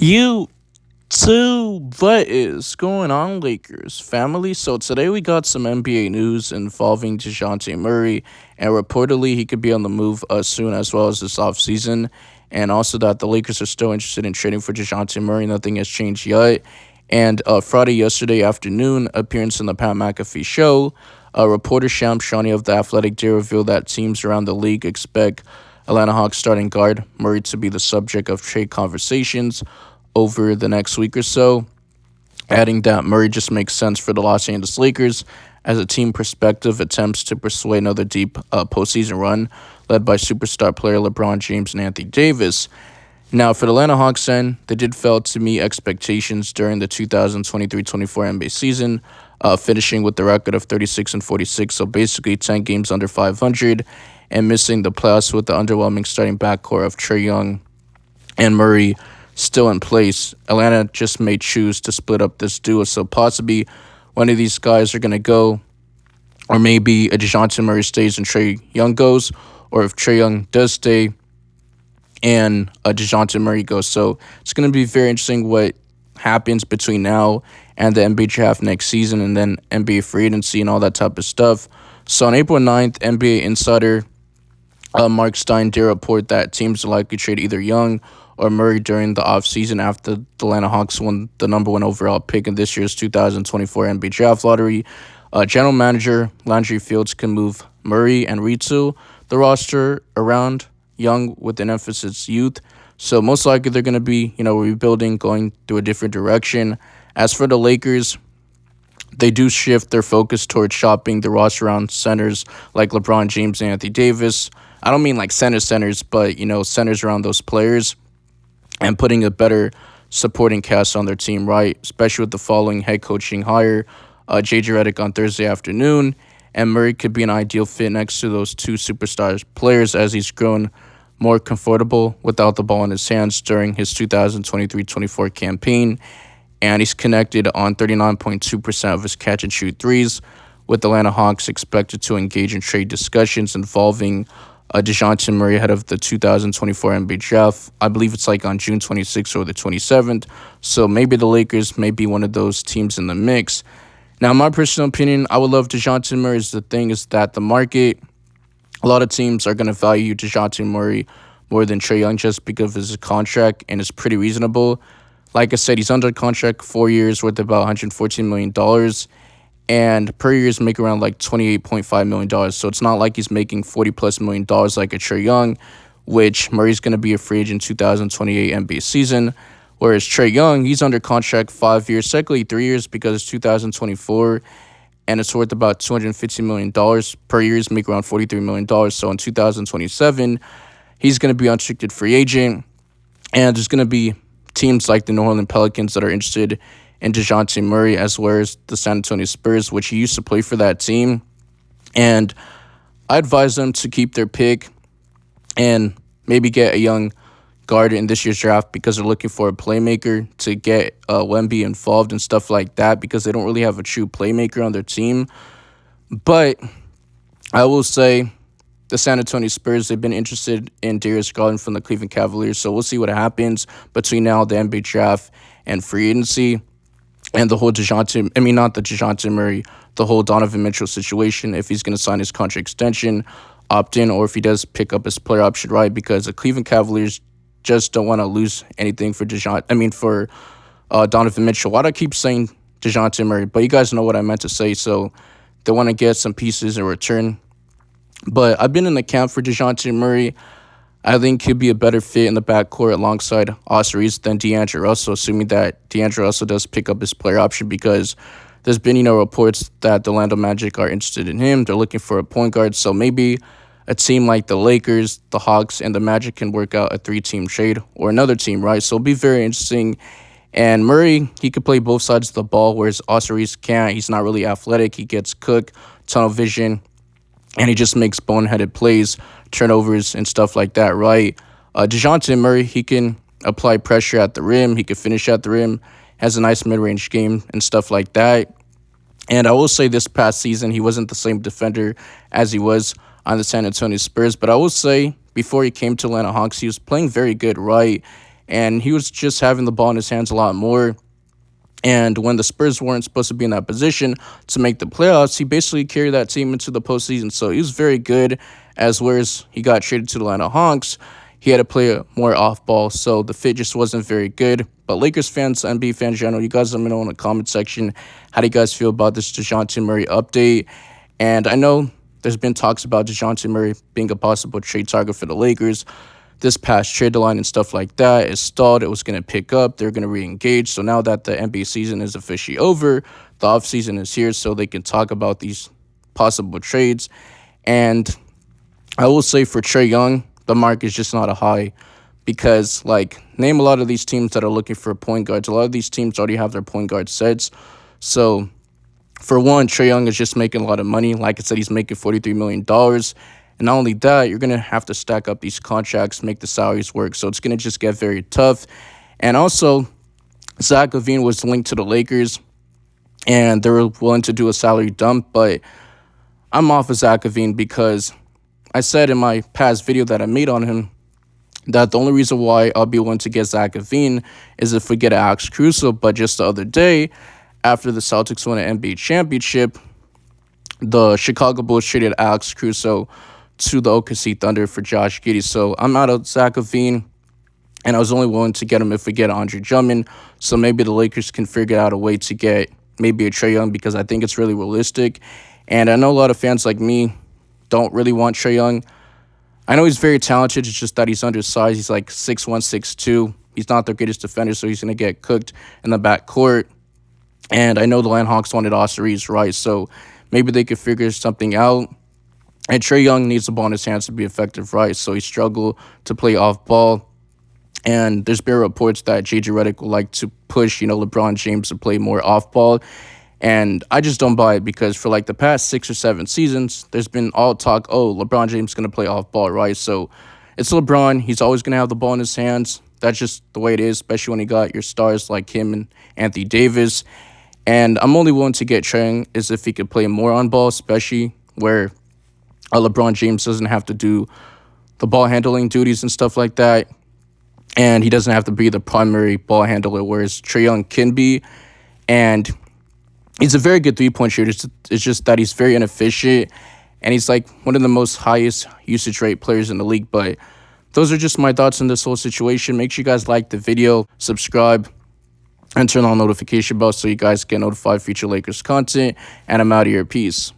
You too, what is going on, Lakers family? So today we got some NBA news involving Dejounte Murray, and reportedly he could be on the move soon as well as this offseason. And also that the Lakers are still interested in trading for Dejounte Murray. Nothing has changed yet. And Friday yesterday afternoon, appearance in the Pat McAfee show, reporter Sham Shawnee of The Athletic did reveal that teams around the league expect Atlanta Hawks starting guard Murray to be the subject of trade conversations over the next week or so, adding that Murray just makes sense for the Los Angeles Lakers as a team perspective attempts to persuade another deep postseason run led by superstar player LeBron James and Anthony Davis. Now, for the Atlanta Hawks end, they did fail to meet expectations during the 2023-24 NBA season, finishing with the record of 36 and 46, so basically 10 games under 500, and missing the playoffs with the underwhelming starting backcourt of Trae Young and Murray still in place. Atlanta just may choose to split up this duo, so possibly one of these guys are going to go, or maybe a Dejounte Murray stays and Trae Young goes, or if Trae Young does stay and Dejounte Murray goes. So it's going to be very interesting what happens between now and the NBA draft next season, and then NBA free agency and all that type of stuff. So on April 9th, NBA insider Mark Stein did report that teams will likely trade either Young or Murray during the offseason after the Atlanta Hawks won the number one overall pick in this year's 2024 NBA Draft Lottery. General Manager Landry Fields can move Murray and retool the roster around Young with an emphasis youth. So most likely they're going to be, rebuilding, going through a different direction. As for the Lakers, they do shift their focus towards shopping the roster around centers like LeBron James and Anthony Davis. I don't mean like centers, but, centers around those players and putting a better supporting cast on their team, right? Especially with the following head coaching hire, J.J. Redick on Thursday afternoon. And Murray could be an ideal fit next to those two superstars players as he's grown more comfortable without the ball in his hands during his 2023-24 campaign. And he's connected on 39.2% of his catch-and-shoot threes, with the Atlanta Hawks expected to engage in trade discussions involving Dejounte Murray ahead of the 2024 NBA draft. I believe it's like on June 26th or the 27th. So maybe the Lakers may be one of those teams in the mix. Now, my personal opinion, I would love Dejounte Murray. The thing is that the market, a lot of teams are going to value Dejounte Murray more than Trae Young just because of his contract, and it's pretty reasonable. Like I said, he's under contract 4 years worth about $114 million. And per year is making around like $28.5 million. So it's not like he's making $40+ million like a Trae Young, which Murray's going to be a free agent 2028 NBA season. Whereas Trae Young, he's under contract 5 years, technically 3 years because it's 2024, and it's worth about $250 million. Per year is making around $43 million. So in 2027, he's going to be unrestricted free agent. And there's going to be teams like the New Orleans Pelicans that are interested in Dejounte Murray, as well as the San Antonio Spurs, which he used to play for that team. And I advise them to keep their pick and maybe get a young guard in this year's draft because they're looking for a playmaker to get Wemby involved and stuff like that because they don't really have a true playmaker on their team. But I will say the San Antonio Spurs, they've been interested in Darius Garland from the Cleveland Cavaliers, so we'll see what happens between now, the NBA draft, and free agency. And the whole not the Dejounte Murray, the whole Donovan Mitchell situation, if he's going to sign his contract extension, opt in, or if he does pick up his player option right, because the Cleveland Cavaliers just don't want to lose anything for Donovan Mitchell. Why do I keep saying Dejounte Murray? But you guys know what I meant to say, so they want to get some pieces in return. But I've been in the camp for Dejounte Murray. I think he'd be a better fit in the backcourt alongside Austin Reeves than D'Angelo Russell, assuming that D'Angelo Russell does pick up his player option, because there's been, reports that the Orlando Magic are interested in him. They're looking for a point guard, so maybe a team like the Lakers, the Hawks, and the Magic can work out a 3-team trade, or another team, right? So it'll be very interesting. And Murray, he could play both sides of the ball, whereas Austin Reeves can't. He's not really athletic. He gets cooked, tunnel vision, and he just makes boneheaded plays, turnovers, and stuff like that, right? Dejounte Murray, he can apply pressure at the rim. He can finish at the rim, has a nice mid-range game and stuff like that. And I will say this past season, he wasn't the same defender as he was on the San Antonio Spurs. But I will say, before he came to Atlanta Hawks, he was playing very good, right? and he was just having the ball in his hands a lot more. And when the Spurs weren't supposed to be in that position to make the playoffs, he basically carried that team into the postseason. So he was very good. As whereas he got traded to the Atlanta Hawks, he had to play more off ball, so the fit just wasn't very good. But Lakers fans, NBA fans in general, you guys let me know in the comment section, how do you guys feel about this Dejounte Murray update? And I know there's been talks about Dejounte Murray being a possible trade target for the Lakers. This past trade line and stuff like that is stalled. It was going to pick up. They're going to re-engage. So now that the NBA season is officially over, the offseason is here, so they can talk about these possible trades. And I will say for Trae Young, the mark is just not a high because, like, name a lot of these teams that are looking for point guards. A lot of these teams already have their point guard sets. So, for one, Trae Young is just making a lot of money. Like I said, he's making $43 million. And not only that, you're going to have to stack up these contracts, make the salaries work. So, it's going to just get very tough. And also, Zach LaVine was linked to the Lakers, and they were willing to do a salary dump. But I'm off of Zach LaVine because I said in my past video that I made on him that the only reason why I'll be willing to get Zach LaVine is if we get Alex Caruso. But just the other day, after the Celtics won an NBA championship, the Chicago Bulls traded Alex Caruso to the OKC Thunder for Josh Giddey. So I'm out of Zach LaVine, and I was only willing to get him if we get Andre Drummond. So maybe the Lakers can figure out a way to get maybe a Trae Young because I think it's really realistic. And I know a lot of fans like me don't really want Trae Young. I know he's very talented. It's just that he's undersized. He's like 6'1", 6'2". He's not the greatest defender, so he's going to get cooked in the backcourt. And I know the Atlanta Hawks wanted Austin Reeves, right? So maybe they could figure something out. And Trae Young needs the ball in his hands to be effective, right? So he struggled to play off ball. And there's been reports that J.J. Redick would like to push, LeBron James to play more off ball. And I just don't buy it because for like the past 6 or 7 seasons, there's been all talk, oh, LeBron James is going to play off ball, right? So it's LeBron. He's always going to have the ball in his hands. That's just the way it is, especially when you got your stars like him and Anthony Davis. And I'm only willing to get Trae is if he could play more on ball, especially where LeBron James doesn't have to do the ball handling duties and stuff like that. And he doesn't have to be the primary ball handler, whereas Trae Young can be. And he's a very good three-point shooter. It's just that he's very inefficient, and he's like one of the most highest usage rate players in the league. But those are just my thoughts on this whole situation. Make sure you guys like the video, subscribe, and turn on notification bell so you guys get notified for future Lakers content. And I'm out of here. Peace.